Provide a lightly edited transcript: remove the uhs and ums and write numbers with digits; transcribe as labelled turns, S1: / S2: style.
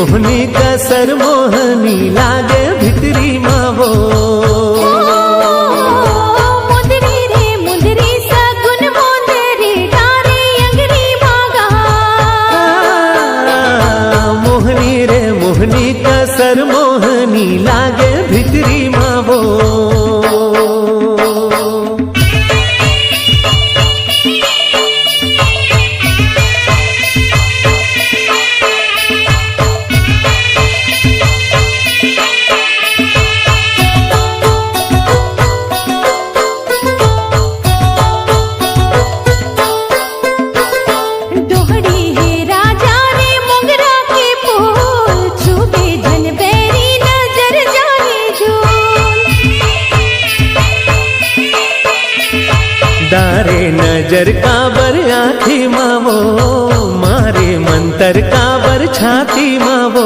S1: मोहनी कसर मोहनी लागे भितरी मावो।
S2: मुंदरी रे मुंदरी सगुन मुंदरी डारे अंगरी मागा।
S1: मोहनी रे मोहनी कसर मोहनी लागे भितरी मावो। डारे नजर काबर आँखी मावो, मारे मंतर काबर छाती मावो।